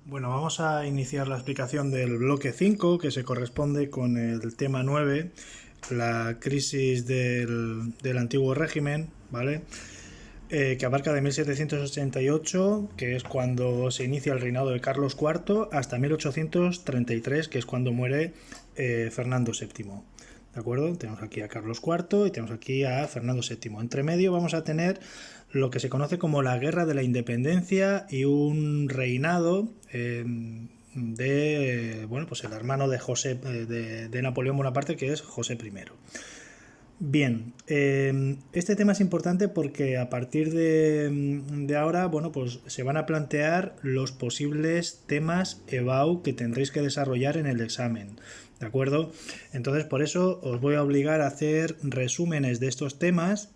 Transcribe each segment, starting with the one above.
Bueno, vamos a iniciar la explicación del bloque 5, que se corresponde con el tema 9, la crisis del antiguo régimen, ¿vale? Que abarca de 1788, que es cuando se inicia el reinado de Carlos IV, hasta 1833, que es cuando muere Fernando VII. ¿De acuerdo? Tenemos aquí a Carlos IV y tenemos aquí a Fernando VII. Entre medio vamos a tener lo que se conoce como la Guerra de la Independencia y un reinado de, bueno, pues el hermano de José de Napoleón Bonaparte, que es José I. Bien, este tema es importante porque a partir de ahora, bueno, pues se van a plantear los posibles temas EBAU que tendréis que desarrollar en el examen, ¿de acuerdo? Entonces, por eso os voy a obligar a hacer resúmenes de estos temas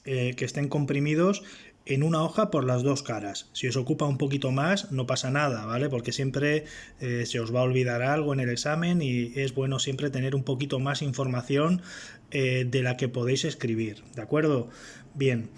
que estén comprimidos en una hoja por las dos caras. Si os ocupa un poquito más, no pasa nada, ¿vale? Porque siempre se os va a olvidar algo en el examen y es bueno siempre tener un poquito más información de la que podéis escribir, ¿de acuerdo? Bien.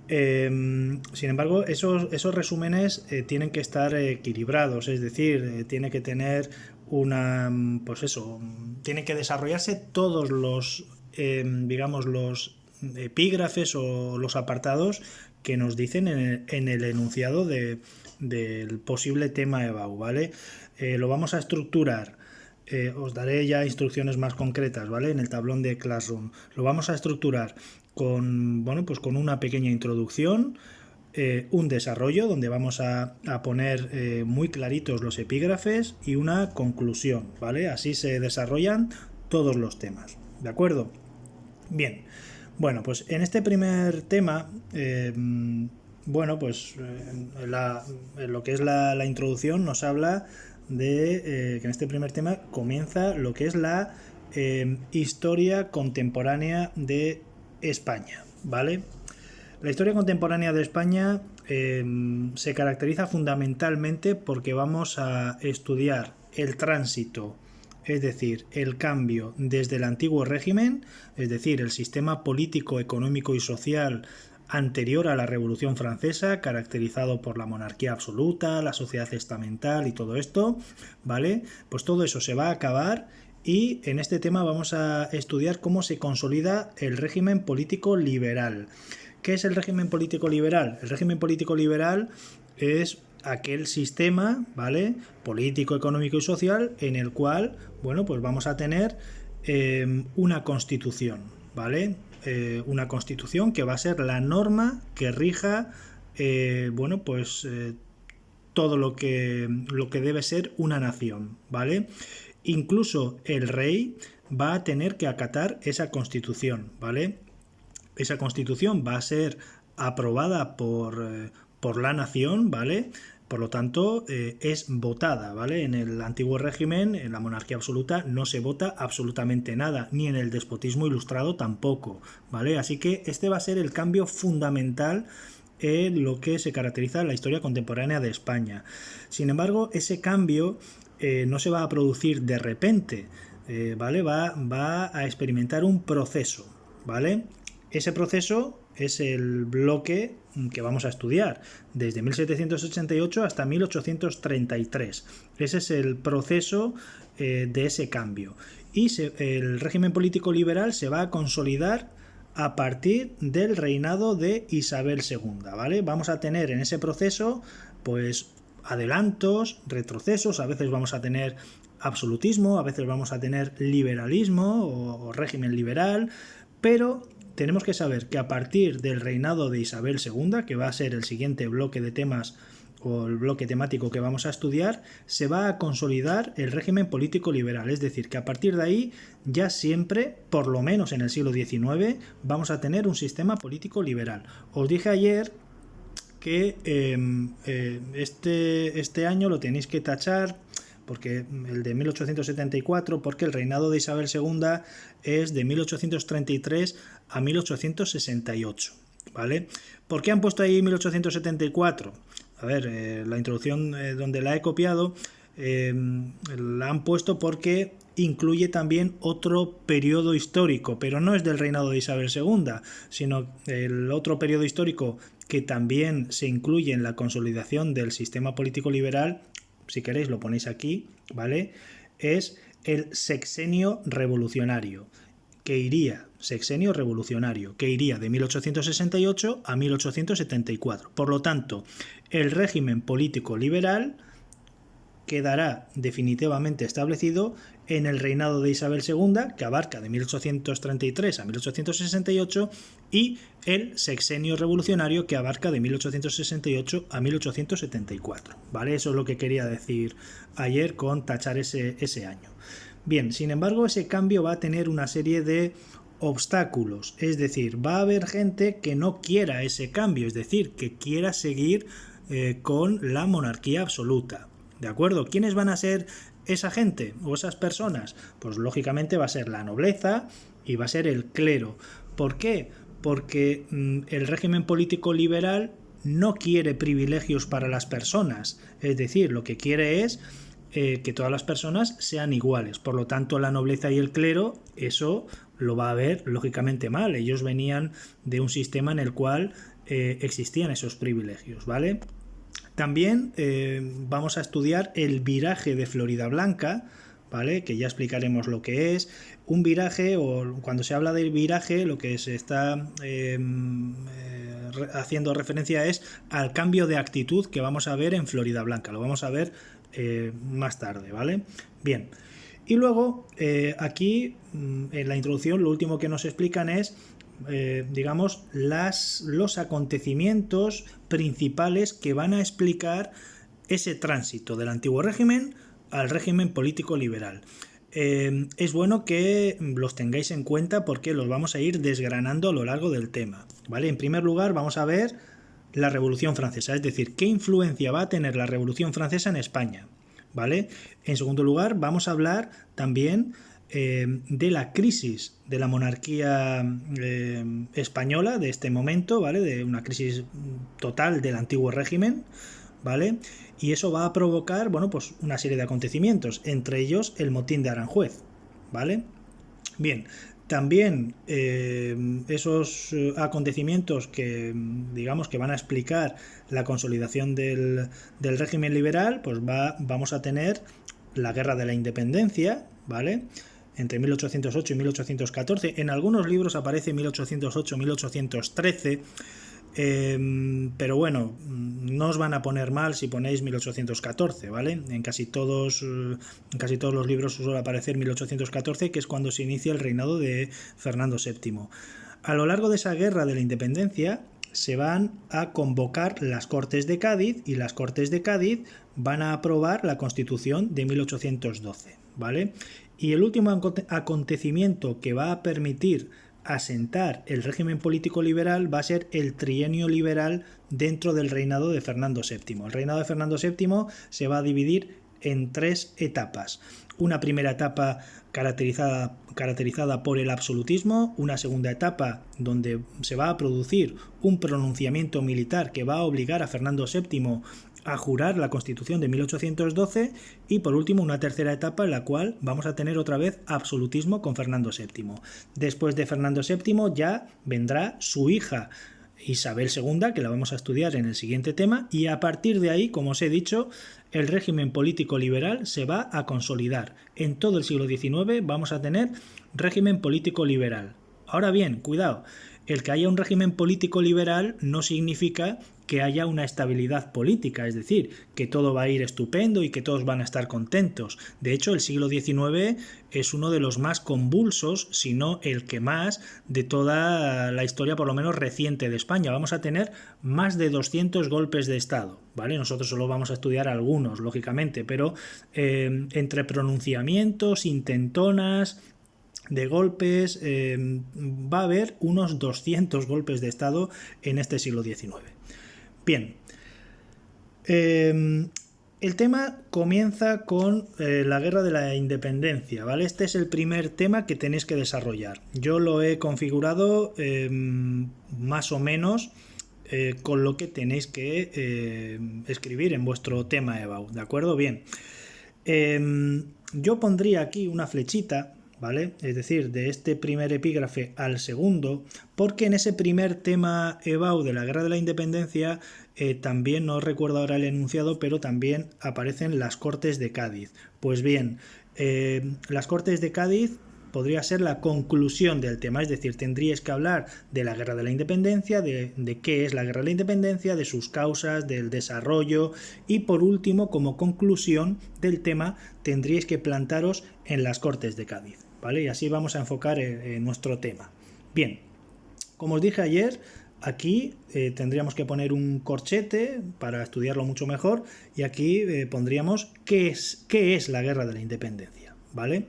Sin embargo, esos resúmenes tienen que estar equilibrados, es decir, tiene que tener una, pues eso, tienen que desarrollarse todos los, digamos, los epígrafes o los apartados que nos dicen en el enunciado del posible tema EBAU, ¿vale? Lo vamos a estructurar. Os daré ya instrucciones más concretas, ¿vale? En el tablón de Classroom. Lo vamos a estructurar con, bueno, pues con una pequeña introducción, un desarrollo donde vamos a poner muy claritos los epígrafes y una conclusión, ¿vale? Así se desarrollan todos los temas, ¿de acuerdo? Bien, bueno, pues en este primer tema, bueno, pues lo que es la introducción nos habla de que en este primer tema comienza lo que es la historia contemporánea de España, ¿vale? La historia contemporánea de España se caracteriza fundamentalmente porque vamos a estudiar el tránsito, es decir, el cambio desde el antiguo régimen, es decir, el sistema político, económico y social anterior a la Revolución Francesa, caracterizado por la monarquía absoluta, la sociedad estamental y todo esto, ¿vale? Pues todo eso se va a acabar y en este tema vamos a estudiar cómo se consolida el régimen político liberal. ¿Qué es el régimen político liberal? El régimen político liberal es aquel sistema, ¿vale? Político, económico y social en el cual, bueno, pues vamos a tener una constitución, ¿vale? Una constitución que va a ser la norma que rija, bueno, pues todo lo que debe ser una nación, ¿vale? Incluso el rey va a tener que acatar esa constitución, ¿vale? Esa constitución va a ser aprobada por la nación, ¿vale? Por lo tanto, es votada, ¿vale? En el antiguo régimen, en la monarquía absoluta, no se vota absolutamente nada, ni en el despotismo ilustrado tampoco, ¿vale? Así que este va a ser el cambio fundamental en lo que se caracteriza en la historia contemporánea de España. Sin embargo, ese cambio no se va a producir de repente, ¿vale? Va a experimentar un proceso, ¿vale? Ese proceso es el bloque que vamos a estudiar, desde 1788 hasta 1833. Ese es el proceso de ese cambio. Y el régimen político liberal se va a consolidar a partir del reinado de Isabel II, ¿vale? Vamos a tener en ese proceso, pues, adelantos, retrocesos, a veces vamos a tener absolutismo, a veces vamos a tener liberalismo o régimen liberal, pero tenemos que saber que a partir del reinado de Isabel II, que va a ser el siguiente bloque de temas o el bloque temático que vamos a estudiar, se va a consolidar el régimen político liberal. Es decir, que a partir de ahí ya siempre, por lo menos en el siglo XIX, vamos a tener un sistema político liberal. Os dije ayer que este año lo tenéis que tachar porque el de 1874, porque el reinado de Isabel II es de 1833 a 1868, ¿vale? ¿Por qué han puesto ahí 1874? A ver, la introducción donde la he copiado la han puesto porque incluye también otro periodo histórico, pero no es del reinado de Isabel II, sino el otro periodo histórico que también se incluye en la consolidación del sistema político liberal si queréis lo ponéis aquí, ¿vale? Es el sexenio revolucionario, sexenio revolucionario, que iría de 1868 a 1874. Por lo tanto, el régimen político liberal quedará definitivamente establecido en el reinado de Isabel II, que abarca de 1833 a 1868, y el sexenio revolucionario, que abarca de 1868 a 1874. ¿Vale? Eso es lo que quería decir ayer con tachar ese año. Bien, sin embargo, ese cambio va a tener una serie de obstáculos, es decir, va a haber gente que no quiera ese cambio, es decir, que quiera seguir con la monarquía absoluta. ¿De acuerdo? ¿Quiénes van a ser esa gente o esas personas? Pues lógicamente va a ser la nobleza y va a ser el clero. ¿Por qué? Porque el régimen político liberal no quiere privilegios para las personas, es decir, lo que quiere es que todas las personas sean iguales. Por lo tanto, la nobleza y el clero, eso lo va a ver lógicamente mal. Ellos venían de un sistema en el cual existían esos privilegios, ¿vale? También vamos a estudiar el viraje de Floridablanca, ¿vale? Que ya explicaremos lo que es. Un viraje, o cuando se habla del viraje, lo que se está haciendo referencia es al cambio de actitud que vamos a ver en Floridablanca. Lo vamos a ver más tarde, ¿vale? Bien. Y luego, aquí, en la introducción, lo último que nos explican es digamos, los acontecimientos principales que van a explicar ese tránsito del antiguo régimen al régimen político liberal. Es bueno que los tengáis en cuenta porque los vamos a ir desgranando a lo largo del tema, ¿vale? En primer lugar, vamos a ver la Revolución Francesa, es decir, qué influencia va a tener la Revolución Francesa en España, ¿vale? En segundo lugar, vamos a hablar también de la crisis de la monarquía española de este momento, ¿vale? De una crisis total del antiguo régimen, ¿vale? Y eso va a provocar, bueno, pues una serie de acontecimientos, entre ellos el motín de Aranjuez, ¿vale? Bien, también esos acontecimientos que digamos que van a explicar la consolidación del régimen liberal, pues vamos a tener la Guerra de la Independencia, ¿vale? Entre 1808 y 1814. En algunos libros aparece 1808-1813, pero bueno, no os van a poner mal si ponéis 1814, ¿vale? En casi todos los libros suele aparecer 1814, que es cuando se inicia el reinado de Fernando VII. A lo largo de esa Guerra de la Independencia se van a convocar las Cortes de Cádiz, y las Cortes de Cádiz van a aprobar la Constitución de 1812, ¿vale? Y el último acontecimiento que va a permitir asentar el régimen político liberal va a ser el trienio liberal dentro del reinado de Fernando VII. El reinado de Fernando VII se va a dividir en 3 etapas. Una primera etapa caracterizada por el absolutismo, una segunda etapa donde se va a producir un pronunciamiento militar que va a obligar a Fernando VII a jurar la Constitución de 1812, y por último una tercera etapa en la cual vamos a tener otra vez absolutismo con Fernando VII. Después de Fernando VII ya vendrá su hija Isabel II, que la vamos a estudiar en el siguiente tema, y a partir de ahí, como os he dicho, el régimen político liberal se va a consolidar. En todo el siglo XIX vamos a tener régimen político liberal. Ahora bien, cuidado, el que haya un régimen político liberal no significa que haya una estabilidad política, es decir, que todo va a ir estupendo y que todos van a estar contentos. De hecho, el siglo XIX es uno de los más convulsos, si no el que más, de toda la historia, por lo menos reciente, de España. Vamos a tener más de 200 golpes de Estado, ¿vale? Nosotros solo vamos a estudiar algunos, lógicamente, pero entre pronunciamientos, intentonas de golpes, va a haber unos 200 golpes de Estado en este siglo XIX. Bien, el tema comienza con la Guerra de la Independencia, ¿vale? Este es el primer tema que tenéis que desarrollar. Yo lo he configurado más o menos con lo que tenéis que escribir en vuestro tema EBAU, ¿de acuerdo? Bien, yo pondría aquí una flechita, ¿vale? Es decir, de este primer epígrafe al segundo, porque en ese primer tema EBAU de la Guerra de la Independencia también, no recuerdo ahora el enunciado, pero también aparecen las Cortes de Cádiz. Pues bien, las Cortes de Cádiz podría ser la conclusión del tema, es decir, tendríais que hablar de la Guerra de la Independencia, de qué es la Guerra de la Independencia, de sus causas, del desarrollo y por último, como conclusión del tema, tendríais que plantaros en las Cortes de Cádiz, ¿vale? Y así vamos a enfocar nuestro tema. Bien, como os dije ayer, aquí tendríamos que poner un corchete para estudiarlo mucho mejor y aquí pondríamos qué es la Guerra de la Independencia, ¿vale?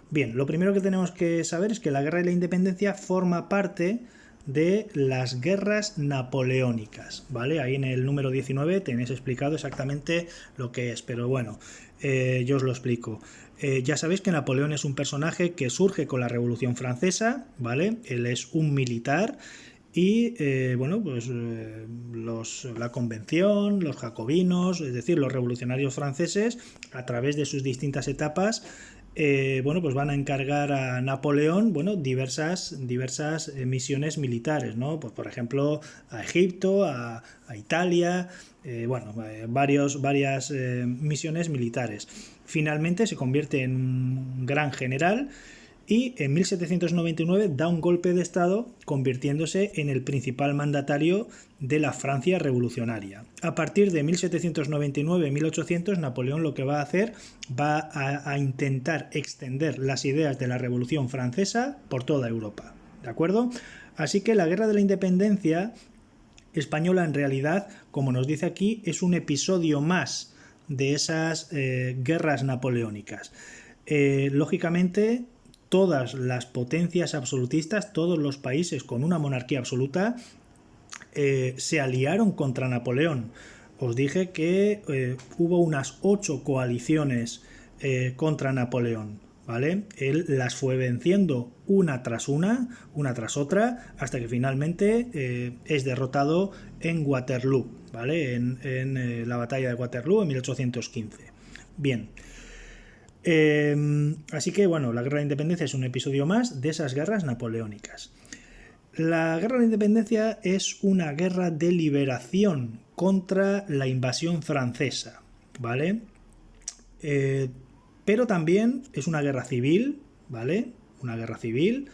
Bien, lo primero que tenemos que saber es que la Guerra de la Independencia forma parte de las guerras napoleónicas, ¿vale? Ahí en el número 19 tenéis explicado exactamente lo que es, pero bueno, yo os lo explico. Ya sabéis que Napoleón es un personaje que surge con la Revolución Francesa, ¿vale? Él es un militar y bueno, pues la Convención, los jacobinos, es decir, los revolucionarios franceses, a través de sus distintas etapas, bueno, pues van a encargar a Napoleón, bueno, diversas misiones militares, ¿no? Pues por ejemplo a Egipto, a Italia, bueno, varias misiones militares. Finalmente se convierte en un gran general y en 1799 da un golpe de estado convirtiéndose en el principal mandatario de la Francia revolucionaria. A partir de 1799-1800 Napoleón lo que va a hacer va a intentar extender las ideas de la Revolución Francesa por toda Europa, ¿de acuerdo? Así que la Guerra de la Independencia española en realidad, como nos dice aquí, es un episodio más de esas guerras napoleónicas. Lógicamente, todas las potencias absolutistas, todos los países con una monarquía absoluta, se aliaron contra Napoleón. Os dije que hubo unas 8 coaliciones contra Napoleón, ¿vale? Él las fue venciendo una tras otra, hasta que finalmente es derrotado en Waterloo, ¿vale? En la batalla de Waterloo en 1815. Bien. Así que bueno, la Guerra de la Independencia es un episodio más de esas guerras napoleónicas. La Guerra de la Independencia es una guerra de liberación contra la invasión francesa, ¿vale? Pero también es una guerra civil, ¿vale? Una guerra civil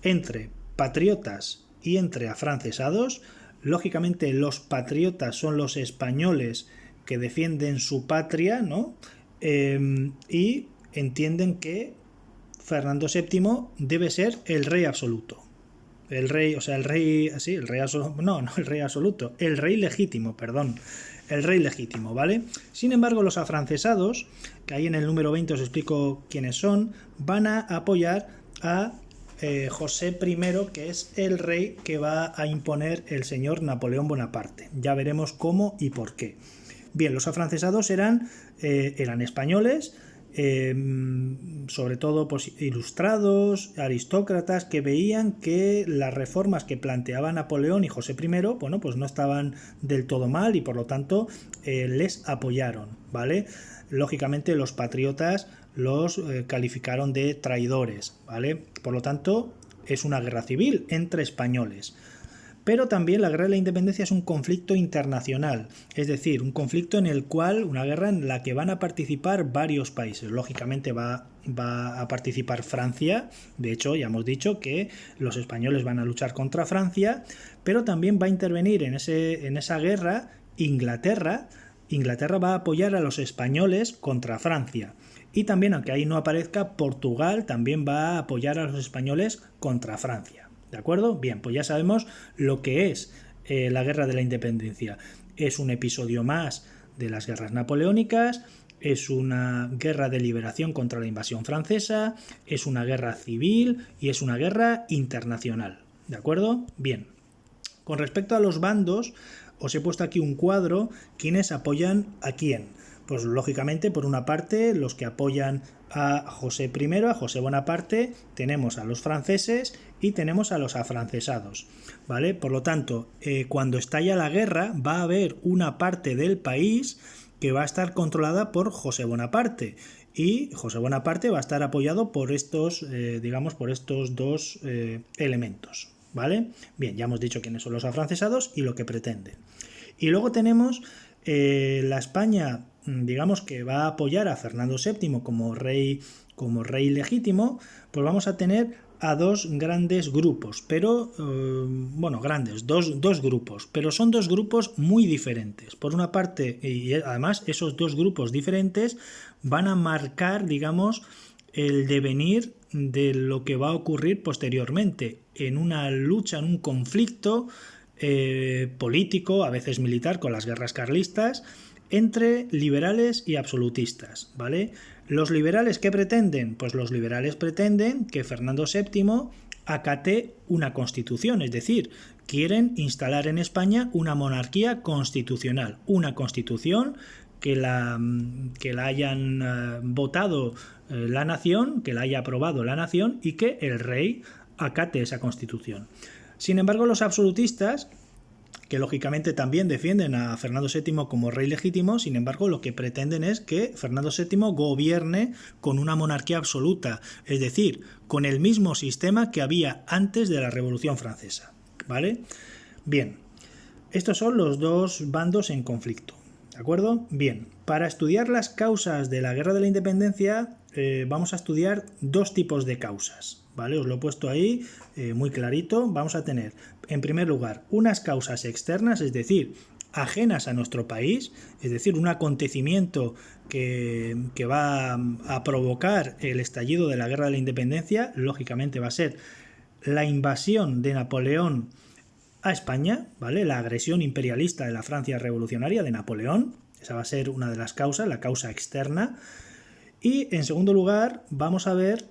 entre patriotas y entre afrancesados. Lógicamente los patriotas son los españoles que defienden su patria, ¿no? Y entienden que Fernando VII debe ser el rey absoluto. El rey, o sea, el rey, sí, el rey absoluto, no el rey absoluto, el rey legítimo, perdón, el rey legítimo, ¿vale? Sin embargo, los afrancesados, que ahí en el número 20 os explico quiénes son, van a apoyar a José I, que es el rey que va a imponer el señor Napoleón Bonaparte. Ya veremos cómo y por qué. Bien, los afrancesados eran españoles, sobre todo pues, ilustrados, aristócratas, que veían que las reformas que planteaba Napoleón y José I, bueno, pues no estaban del todo mal y por lo tanto les apoyaron, ¿vale? Lógicamente los patriotas los calificaron de traidores, ¿vale? Por lo tanto es una guerra civil entre españoles. Pero también la Guerra de la Independencia es un conflicto internacional, es decir, un conflicto en el cual, una guerra en la que van a participar varios países. Lógicamente va a participar Francia, de hecho ya hemos dicho que los españoles van a luchar contra Francia, pero también va a intervenir en esa guerra Inglaterra. Inglaterra va a apoyar a los españoles contra Francia. Y también, aunque ahí no aparezca, Portugal también va a apoyar a los españoles contra Francia. ¿De acuerdo? Bien, pues ya sabemos lo que es la Guerra de la Independencia. Es un episodio más de las guerras napoleónicas, es una guerra de liberación contra la invasión francesa, es una guerra civil y es una guerra internacional. ¿De acuerdo? Bien. Con respecto a los bandos, os he puesto aquí un cuadro, quiénes apoyan a quién. Pues lógicamente, por una parte, los que apoyan a José I, a José Bonaparte, tenemos a los franceses y tenemos a los afrancesados, ¿vale? Por lo tanto, cuando estalla la guerra, va a haber una parte del país que va a estar controlada por José Bonaparte y José Bonaparte va a estar apoyado por estos, por estos dos elementos, ¿vale? Bien, ya hemos dicho quiénes son los afrancesados y lo que pretenden. Y luego tenemos la España, digamos, que va a apoyar a Fernando VII como rey legítimo, pues vamos a tener a dos grandes grupos, pero dos grupos, pero son dos grupos muy diferentes. Por una parte, y además esos dos grupos diferentes van a marcar, digamos, el devenir de lo que va a ocurrir posteriormente en una lucha, en un conflicto político, a veces militar, con las guerras carlistas, entre liberales y absolutistas, ¿vale? ¿Los liberales qué pretenden? Pues los liberales pretenden que Fernando VII acate una constitución, es decir, quieren instalar en España una monarquía constitucional, una constitución que la hayan votado la nación, que la haya aprobado la nación y que el rey acate esa constitución. Sin embargo, los absolutistas, que lógicamente también defienden a Fernando VII como rey legítimo, sin embargo lo que pretenden es que Fernando VII gobierne con una monarquía absoluta, es decir, con el mismo sistema que había antes de la Revolución Francesa, ¿vale? Bien, estos son los dos bandos en conflicto, ¿de acuerdo? Bien, para estudiar las causas de la Guerra de la Independencia vamos a estudiar dos tipos de causas, ¿vale? Os lo he puesto ahí muy clarito. Vamos a tener, en primer lugar, unas causas externas, es decir, ajenas a nuestro país, es decir, un acontecimiento que va a provocar el estallido de la Guerra de la Independencia. Lógicamente va a ser la invasión de Napoleón a España, ¿vale? La agresión imperialista de la Francia revolucionaria de Napoleón. Esa va a ser una de las causas, la causa externa. Y en segundo lugar vamos a ver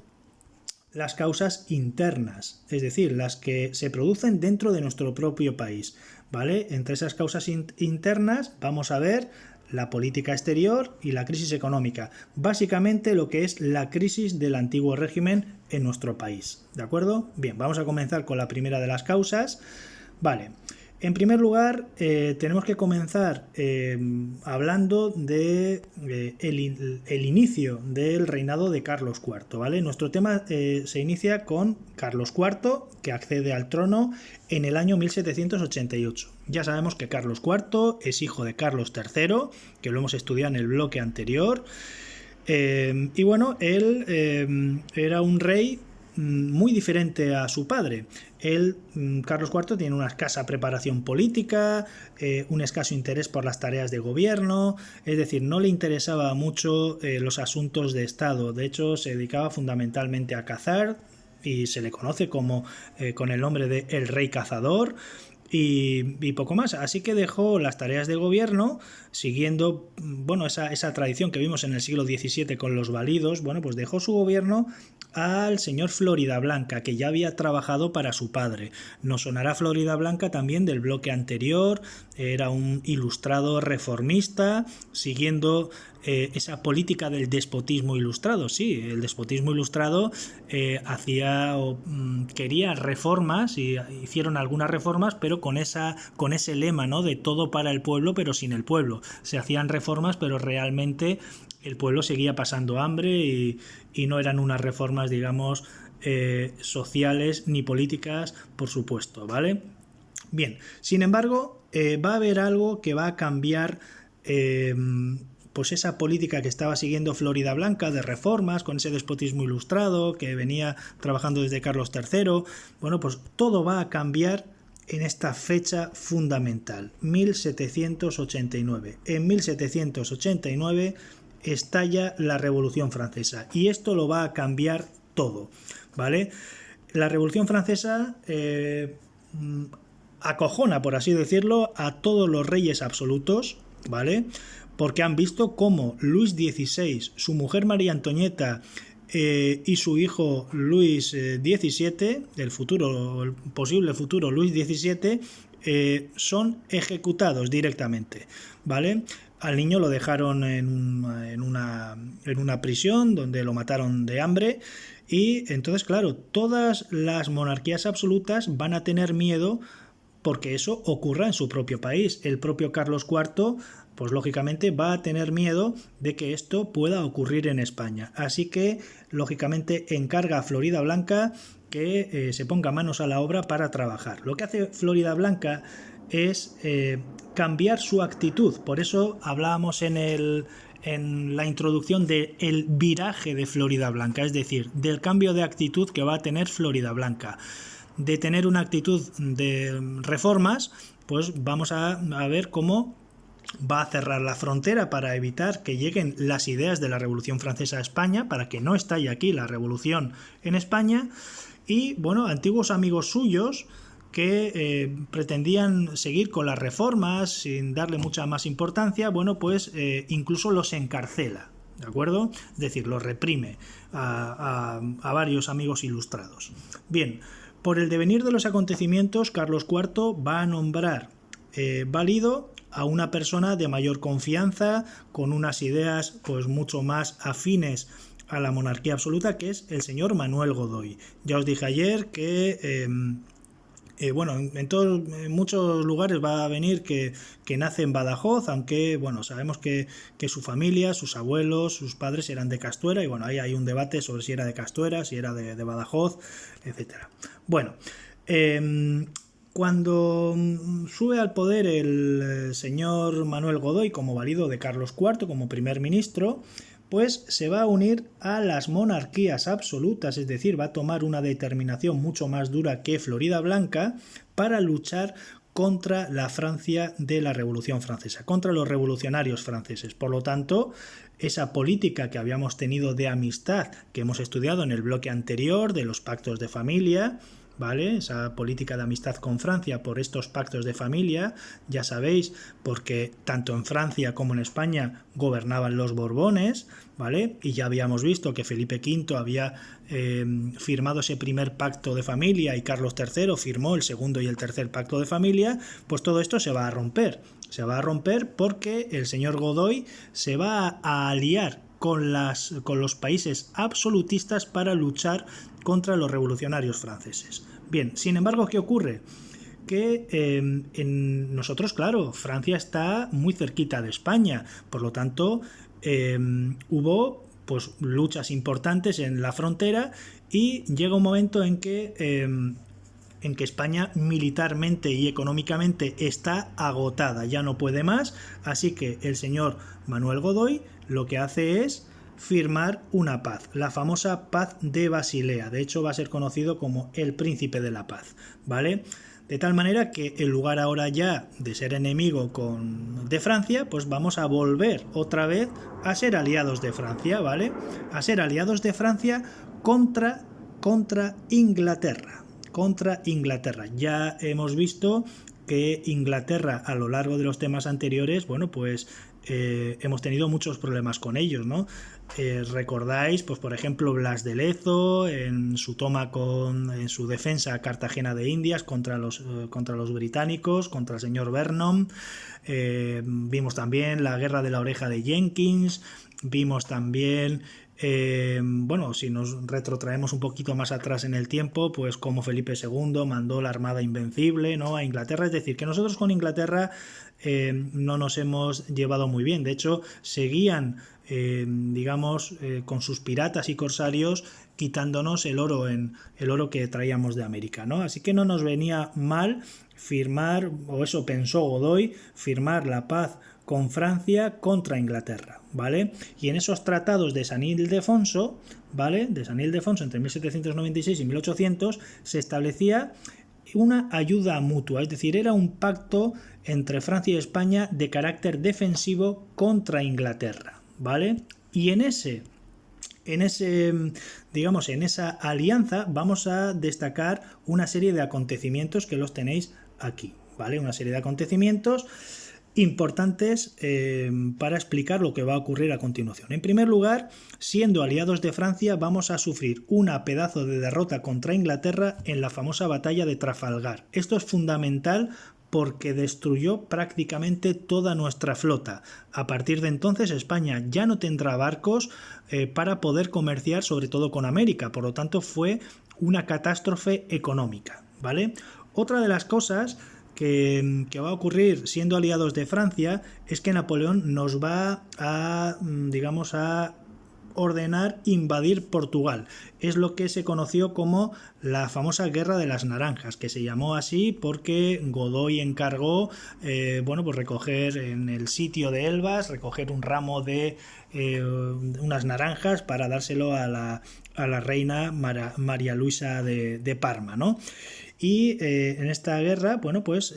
las causas internas, es decir, las que se producen dentro de nuestro propio país, ¿vale? Entre esas causas internas vamos a ver la política exterior y la crisis económica, básicamente lo que es la crisis del antiguo régimen en nuestro país, ¿de acuerdo? Bien, vamos a comenzar con la primera de las causas, ¿vale? En primer lugar, tenemos que comenzar hablando de el inicio del reinado de Carlos IV, ¿vale? Nuestro tema se inicia con Carlos IV, que accede al trono en el año 1788. Ya sabemos que Carlos IV es hijo de Carlos III, que lo hemos estudiado en el bloque anterior. Y bueno, él era un rey muy diferente a su padre. Carlos IV, tiene una escasa preparación política, un escaso interés por las tareas de gobierno, es decir, no le interesaba mucho los asuntos de Estado. De hecho, se dedicaba fundamentalmente a cazar y se le conoce como con el nombre de el rey cazador. Y poco más, así que dejó las tareas de gobierno siguiendo, bueno, esa tradición que vimos en el siglo XVII con los validos. Bueno, pues dejó su gobierno al señor Floridablanca, que ya había trabajado para su padre. Nos sonará Floridablanca también del bloque anterior, era un ilustrado reformista, siguiendo esa política del despotismo ilustrado. Sí, el despotismo ilustrado quería reformas, y hicieron algunas reformas, pero con ese lema, ¿no?, de todo para el pueblo, pero sin el pueblo. Se hacían reformas, pero realmente el pueblo seguía pasando hambre y no eran unas reformas, digamos, sociales ni políticas, por supuesto, ¿vale? Bien, sin embargo, va a haber algo que va a cambiar pues esa política que estaba siguiendo Floridablanca de reformas, con ese despotismo ilustrado que venía trabajando desde Carlos III. Bueno, pues todo va a cambiar en esta fecha fundamental, 1789. En 1789 estalla la Revolución Francesa y esto lo va a cambiar todo, ¿vale? La Revolución Francesa acojona, por así decirlo, a todos los reyes absolutos, ¿vale? Porque han visto cómo Luis XVI, su mujer María Antonieta y su hijo Luis XVII, el posible futuro Luis XVII, son ejecutados directamente, ¿vale? Al niño lo dejaron en una prisión donde lo mataron de hambre. Y entonces, claro, todas las monarquías absolutas van a tener miedo porque eso ocurra en su propio país. El propio Carlos IV, pues lógicamente va a tener miedo de que esto pueda ocurrir en España. Así que, lógicamente, encarga a Floridablanca que se ponga manos a la obra para trabajar. Lo que hace Floridablanca es cambiar su actitud. Por eso hablábamos en la introducción del viraje de Floridablanca, es decir, del cambio de actitud que va a tener Floridablanca. De tener una actitud de reformas, pues vamos a ver cómo va a cerrar la frontera para evitar que lleguen las ideas de la Revolución Francesa a España, para que no estalle aquí la revolución en España. Y bueno, antiguos amigos suyos que pretendían seguir con las reformas sin darle mucha más importancia, bueno, pues incluso los encarcela, ¿de acuerdo? Es decir, los reprime a varios amigos ilustrados. Bien, por el devenir de los acontecimientos, Carlos IV va a nombrar válido a una persona de mayor confianza, con unas ideas pues mucho más afines a la monarquía absoluta, que es el señor Manuel Godoy. Ya os dije ayer que bueno, en muchos lugares va a venir que nace en Badajoz, aunque bueno, sabemos que su familia, sus abuelos, sus padres eran de Castuera, y bueno, ahí hay un debate sobre si era de Castuera, si era de Badajoz, etcétera. Bueno, cuando sube al poder el señor Manuel Godoy como válido de Carlos IV, como primer ministro, pues se va a unir a las monarquías absolutas, es decir, va a tomar una determinación mucho más dura que Floridablanca para luchar contra la Francia de la Revolución Francesa, contra los revolucionarios franceses. Por lo tanto, esa política que habíamos tenido de amistad, que hemos estudiado en el bloque anterior, de los pactos de familia, ¿vale? Esa política de amistad con Francia por estos pactos de familia, ya sabéis, porque tanto en Francia como en España gobernaban los Borbones, ¿vale? Y ya habíamos visto que Felipe V había firmado ese primer pacto de familia y Carlos III firmó el segundo y el tercer pacto de familia. Pues todo esto se va a romper. Se va a romper porque el señor Godoy se va a aliar con los países absolutistas para luchar contra los revolucionarios franceses. Bien, sin embargo, ¿qué ocurre? Que nosotros, claro, Francia está muy cerquita de España, por lo tanto hubo pues luchas importantes en la frontera y llega un momento en que España militarmente y económicamente está agotada, ya no puede más, así que el señor Manuel Godoy lo que hace es firmar una paz, la famosa paz de Basilea. De hecho, va a ser conocido como el príncipe de la paz, ¿vale? De tal manera que en lugar ahora ya de ser enemigo de Francia, pues vamos a volver otra vez a ser aliados de Francia, ¿vale? A ser aliados de Francia contra Inglaterra. Contra Inglaterra. Ya hemos visto que Inglaterra, a lo largo de los temas anteriores, bueno, pues hemos tenido muchos problemas con ellos, ¿no? Recordáis, pues por ejemplo, Blas de Lezo en su defensa a Cartagena de Indias contra los británicos, contra el señor Vernon. Vimos también la guerra de la oreja de Jenkins. Vimos también bueno, si nos retrotraemos un poquito más atrás en el tiempo, pues como Felipe II mandó la Armada Invencible, ¿no?, a Inglaterra. Es decir, que nosotros con Inglaterra no nos hemos llevado muy bien. De hecho, seguían digamos con sus piratas y corsarios quitándonos el oro que traíamos de América, ¿no? Así que no nos venía mal firmar, o eso pensó Godoy, firmar la paz con Francia contra Inglaterra, ¿vale? Y en esos tratados de San Ildefonso, ¿vale?, de San Ildefonso entre 1796 y 1800 se establecía una ayuda mutua, es decir, era un pacto entre Francia y España de carácter defensivo contra Inglaterra, ¿vale? Y en esa alianza vamos a destacar una serie de acontecimientos que los tenéis aquí, ¿vale? Una serie de acontecimientos importantes para explicar lo que va a ocurrir a continuación. En primer lugar, siendo aliados de Francia, vamos a sufrir una pedazo de derrota contra Inglaterra en la famosa batalla de Trafalgar. Esto es fundamental porque destruyó prácticamente toda nuestra flota. A partir de entonces, España ya no tendrá barcos para poder comerciar, sobre todo con América. Por lo tanto, fue una catástrofe económica, ¿vale? Otra de las cosas que va a ocurrir siendo aliados de Francia es que Napoleón nos va a ordenar invadir Portugal. Es lo que se conoció como la famosa Guerra de las Naranjas, que se llamó así porque Godoy encargó pues recoger en el sitio de Elvas, recoger un ramo de unas naranjas para dárselo a la reina María Luisa de Parma, ¿no? Y en esta guerra, bueno, pues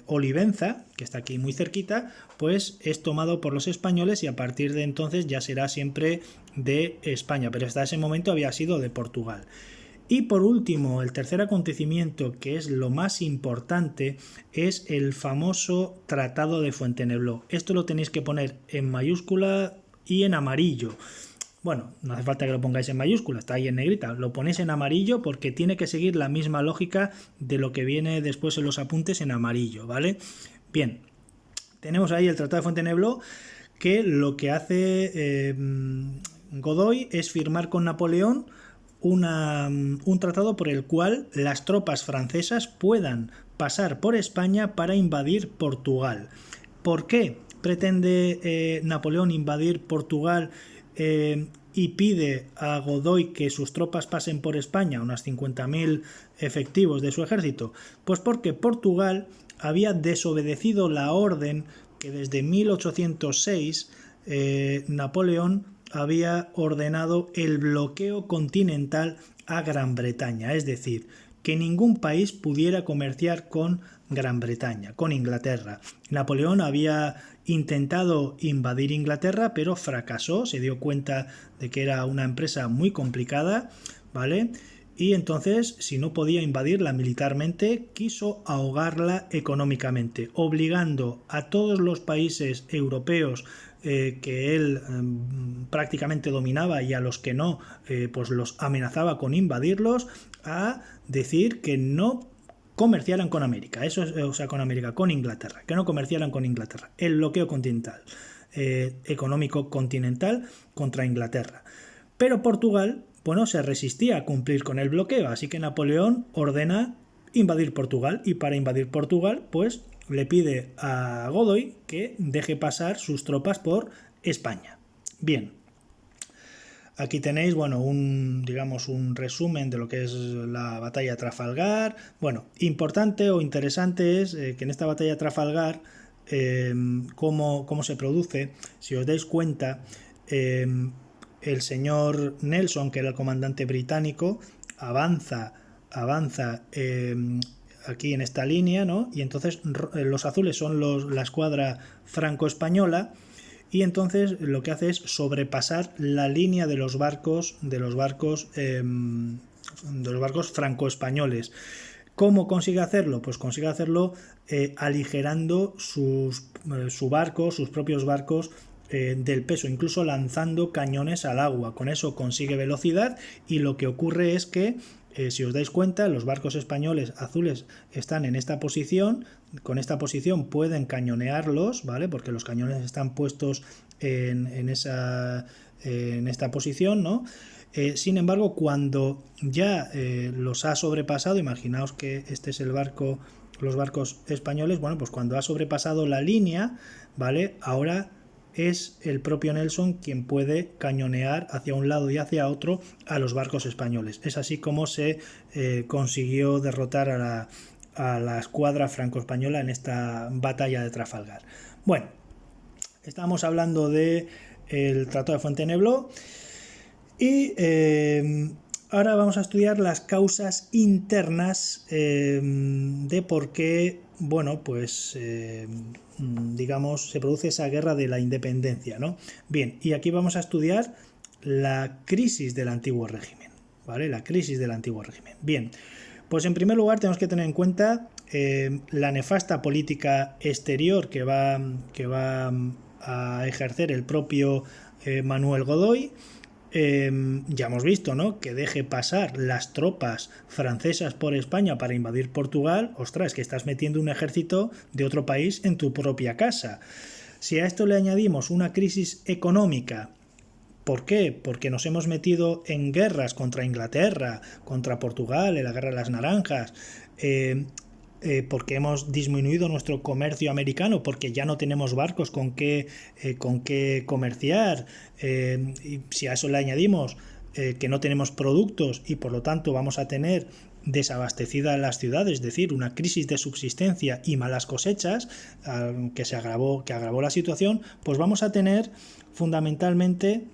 Olivenza, que está aquí muy cerquita, pues es tomado por los españoles y a partir de entonces ya será siempre de España, pero hasta ese momento había sido de Portugal. Y por último, el tercer acontecimiento, que es lo más importante, es el famoso Tratado de Fuentenebló. Esto lo tenéis que poner en mayúscula y en amarillo. Bueno, no hace falta que lo pongáis en mayúscula, está ahí en negrita. Lo ponéis en amarillo porque tiene que seguir la misma lógica de lo que viene después en los apuntes en amarillo, ¿vale? Bien, tenemos ahí el Tratado de Fuentenebló, que lo que hace Godoy es firmar con Napoleón un tratado por el cual las tropas francesas puedan pasar por España para invadir Portugal. ¿Por qué pretende Napoleón invadir Portugal y pide a Godoy que sus tropas pasen por España, unos 50.000 efectivos de su ejército? Pues porque Portugal había desobedecido la orden que desde 1806 Napoleón había ordenado el bloqueo continental a Gran Bretaña, es decir, que ningún país pudiera comerciar con Gran Bretaña, con Inglaterra. Napoleón había intentado invadir Inglaterra, pero fracasó, se dio cuenta de que era una empresa muy complicada, ¿vale? Y entonces, si no podía invadirla militarmente, quiso ahogarla económicamente, obligando a todos los países europeos que él prácticamente dominaba y a los que no, pues los amenazaba con invadirlos, a decir que no comerciaran con América, con Inglaterra, que no comerciaran con Inglaterra. El bloqueo continental, económico continental contra Inglaterra. Pero Portugal, bueno, se resistía a cumplir con el bloqueo, así que Napoleón ordena invadir Portugal, y para invadir Portugal, pues le pide a Godoy que deje pasar sus tropas por España. Bien, aquí tenéis, bueno, un resumen de lo que es la batalla de Trafalgar. Bueno, importante o interesante es que en esta batalla de Trafalgar, cómo se produce. Si os dais cuenta, el señor Nelson, que era el comandante británico, avanza aquí en esta línea, ¿no? Y entonces los azules son la escuadra franco-española, y entonces lo que hace es sobrepasar la línea de los barcos franco-españoles. ¿Cómo consigue hacerlo? Pues consigue hacerlo aligerando sus propios barcos del peso, incluso lanzando cañones al agua. Con eso consigue velocidad, y lo que ocurre es que si os dais cuenta, los barcos españoles azules están en esta posición. Con esta posición pueden cañonearlos, ¿vale? Porque los cañones están puestos en esta posición, ¿no? Sin embargo, cuando ya los ha sobrepasado, imaginaos que este es los barcos españoles, bueno, pues cuando ha sobrepasado la línea, ¿vale? Ahora es el propio Nelson quien puede cañonear hacia un lado y hacia otro a los barcos españoles. Es así como se consiguió derrotar a la escuadra franco-española en esta batalla de Trafalgar. Bueno, estamos hablando del Tratado de Fuentenebló, y ahora vamos a estudiar las causas internas de por qué, bueno, pues se produce esa guerra de la independencia, ¿no? Bien, y aquí vamos a estudiar la crisis del antiguo régimen, ¿vale? La crisis del antiguo régimen. Bien, pues en primer lugar tenemos que tener en cuenta la nefasta política exterior que va a ejercer el propio Manuel Godoy. Ya hemos visto, ¿no?, que deje pasar las tropas francesas por España para invadir Portugal. Ostras, que estás metiendo un ejército de otro país en tu propia casa. Si a esto le añadimos una crisis económica, ¿por qué? Porque nos hemos metido en guerras contra Inglaterra, contra Portugal, en la guerra de las naranjas, porque hemos disminuido nuestro comercio americano, porque ya no tenemos barcos con qué comerciar, y si a eso le añadimos que no tenemos productos y por lo tanto vamos a tener desabastecidas las ciudades, es decir, una crisis de subsistencia y malas cosechas que agravó la situación, pues vamos a tener fundamentalmente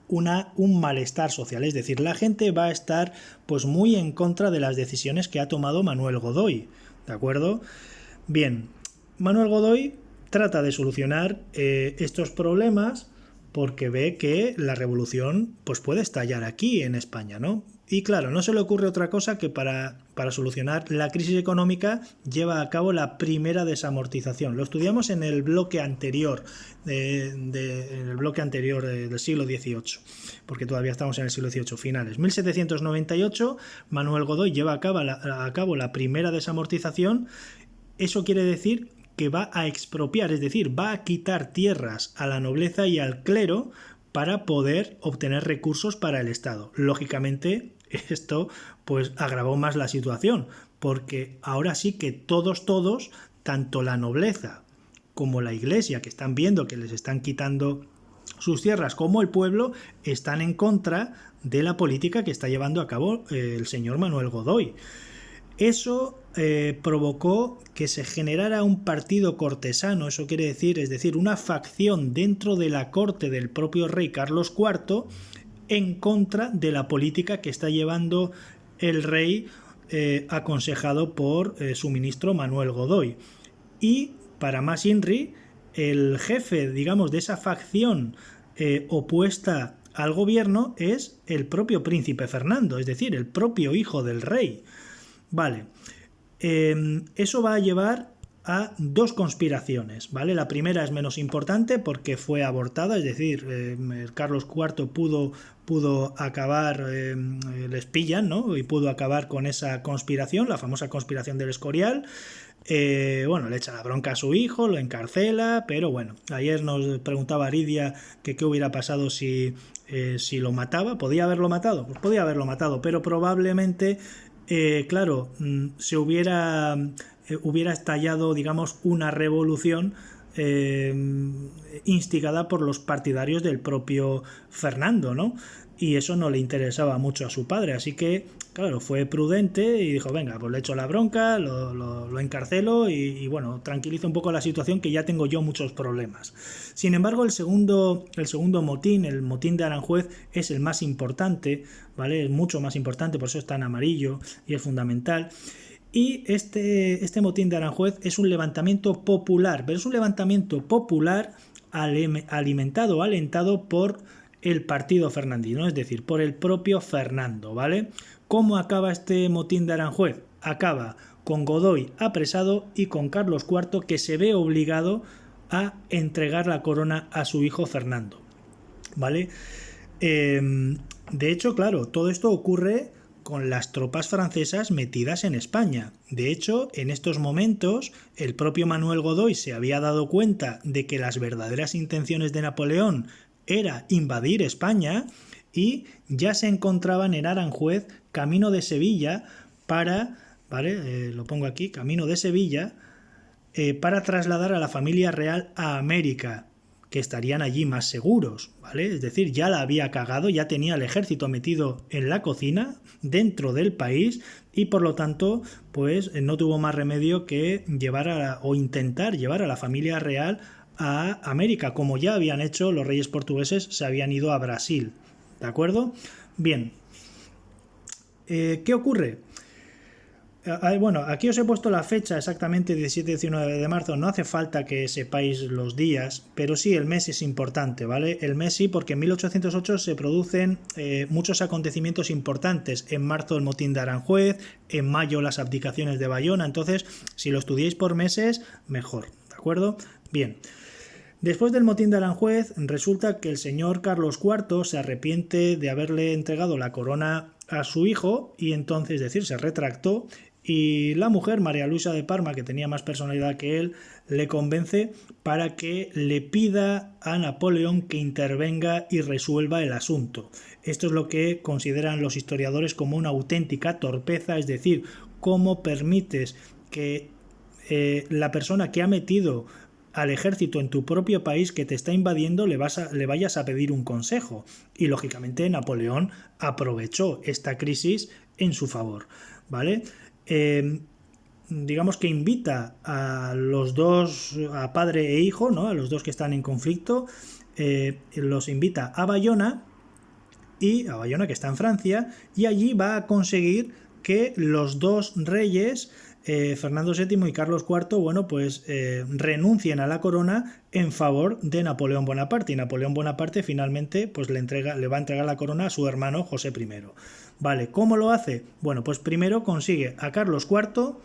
un malestar social, es decir, la gente va a estar pues muy en contra de las decisiones que ha tomado Manuel Godoy, ¿de acuerdo? Bien, Manuel Godoy trata de solucionar estos problemas porque ve que la revolución pues puede estallar aquí en España, ¿no? Y claro, no se le ocurre otra cosa que para solucionar la crisis económica lleva a cabo la primera desamortización. Lo estudiamos en el bloque anterior, del siglo XVIII, porque todavía estamos en el siglo XVIII, finales. 1798, Manuel Godoy lleva a cabo la primera desamortización. Eso quiere decir que va a expropiar, es decir, va a quitar tierras a la nobleza y al clero para poder obtener recursos para el Estado. Lógicamente, esto pues agravó más la situación, porque ahora sí que todos, tanto la nobleza como la iglesia, que están viendo que les están quitando sus tierras, como el pueblo, están en contra de la política que está llevando a cabo el señor Manuel Godoy. Eso provocó que se generara un partido cortesano, eso quiere decir, es decir, una facción dentro de la corte del propio rey Carlos IV en contra de la política que está llevando el rey, aconsejado por su ministro Manuel Godoy. Y para más inri, el jefe, digamos, de esa facción opuesta al gobierno es el propio príncipe Fernando, es decir, el propio hijo del rey. Vale, eso va a llevar a dos conspiraciones, ¿vale? La primera es menos importante porque fue abortada, es decir, Carlos IV pudo acabar, les pillan, ¿no? Y pudo acabar con esa conspiración, la famosa conspiración del Escorial. Bueno, le echa la bronca a su hijo, lo encarcela, pero bueno, ayer nos preguntaba Aridia que qué hubiera pasado si lo mataba. ¿Podía haberlo matado? Pues podía haberlo matado, pero probablemente claro, se hubiera estallado, digamos, una revolución instigada por los partidarios del propio Fernando, ¿no? Y eso no le interesaba mucho a su padre, así que, claro, fue prudente y dijo, venga, pues le echo la bronca, lo encarcelo y bueno, tranquilizo un poco la situación que ya tengo yo muchos problemas. Sin embargo, el segundo motín, el motín de Aranjuez, es el más importante, ¿vale? Es mucho más importante, por eso está en amarillo y es fundamental. Y este motín de Aranjuez es un levantamiento popular, pero es un levantamiento popular alimentado, alentado por el partido fernandino, es decir, por el propio Fernando, ¿vale? ¿Cómo acaba este motín de Aranjuez? Acaba con Godoy apresado y con Carlos IV, que se ve obligado a entregar la corona a su hijo Fernando, ¿vale? De hecho, claro, todo esto ocurre con las tropas francesas metidas en España. De hecho, en estos momentos, el propio Manuel Godoy se había dado cuenta de que las verdaderas intenciones de Napoleón era invadir España y ya se encontraban en Aranjuez, camino de Sevilla, para, ¿vale? Lo pongo aquí, camino de Sevilla, para trasladar a la familia real a América, que estarían allí más seguros, ¿vale? Es decir, ya la había cagado, ya tenía el ejército metido en la cocina, dentro del país, y por lo tanto, pues no tuvo más remedio que intentar llevar a la familia real a América, como ya habían hecho los reyes portugueses, se habían ido a Brasil, ¿de acuerdo? Bien, ¿qué ocurre? Bueno, aquí os he puesto la fecha exactamente 17-19 de marzo, no hace falta que sepáis los días, pero sí el mes es importante, ¿vale? El mes sí, porque en 1808 se producen muchos acontecimientos importantes. En marzo el motín de Aranjuez, en mayo las abdicaciones de Bayona, entonces si lo estudiáis por meses, mejor, ¿de acuerdo? Bien. Después del motín de Aranjuez, resulta que el señor Carlos IV se arrepiente de haberle entregado la corona a su hijo y entonces, es decir, se retractó, y la mujer, María Luisa de Parma, que tenía más personalidad que él, le convence para que le pida a Napoleón que intervenga y resuelva el asunto. Esto es lo que consideran los historiadores como una auténtica torpeza, es decir, cómo permites que la persona que ha metido al ejército en tu propio país que te está invadiendo le vayas a pedir un consejo. Y lógicamente Napoleón aprovechó esta crisis en su favor, ¿vale? Digamos que invita a los dos, a padre e hijo, ¿no? A los dos que están en conflicto, los invita a Bayona, que está en Francia, y allí va a conseguir que los dos reyes, Fernando VII y Carlos IV, bueno, pues renuncien a la corona en favor de Napoleón Bonaparte, y Napoleón Bonaparte finalmente pues le va a entregar la corona a su hermano José I. Vale, ¿cómo lo hace? Bueno, pues primero consigue a Carlos IV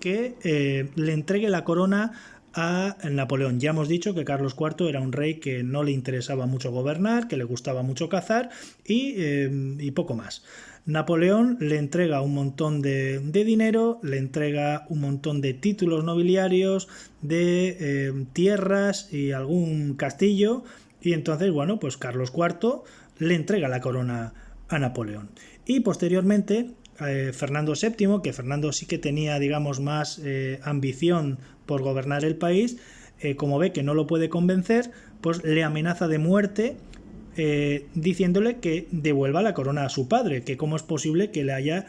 que le entregue la corona a Napoleón. Ya hemos dicho que Carlos IV era un rey que no le interesaba mucho gobernar, que le gustaba mucho cazar y poco más. Napoleón le entrega un montón de dinero, le entrega un montón de títulos nobiliarios, de tierras y algún castillo, y entonces, bueno, pues Carlos IV le entrega la corona a Napoleón. Y posteriormente Fernando VII, que Fernando sí que tenía, digamos, más ambición por gobernar el país, como ve que no lo puede convencer, pues le amenaza de muerte, diciéndole que devuelva la corona a su padre, que cómo es posible que le haya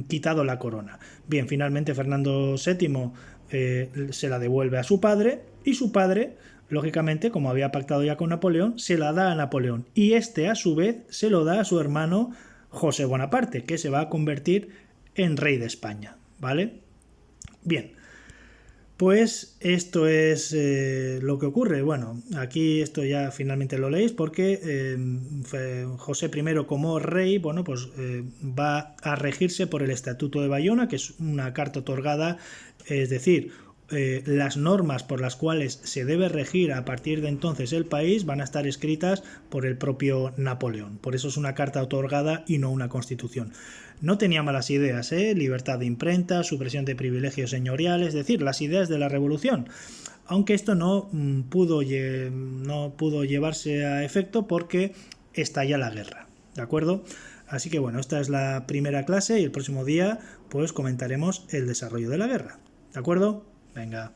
quitado la corona. Bien, finalmente Fernando VII se la devuelve a su padre, y su padre, lógicamente, como había pactado ya con Napoleón, se la da a Napoleón, y este a su vez se lo da a su hermano José Bonaparte, que se va a convertir en rey de España, ¿vale? Bien, pues esto es lo que ocurre. Bueno, aquí esto ya finalmente lo leéis porque José I como rey, bueno, pues va a regirse por el Estatuto de Bayona, que es una carta otorgada, es decir, las normas por las cuales se debe regir a partir de entonces el país van a estar escritas por el propio Napoleón. Por eso es una carta otorgada y no una constitución. No tenía malas ideas, libertad de imprenta, supresión de privilegios señoriales, es decir, las ideas de la revolución. Aunque esto no pudo llevarse a efecto porque estalla la guerra, ¿de acuerdo? Así que bueno, esta es la primera clase y el próximo día pues comentaremos el desarrollo de la guerra, ¿de acuerdo? Venga.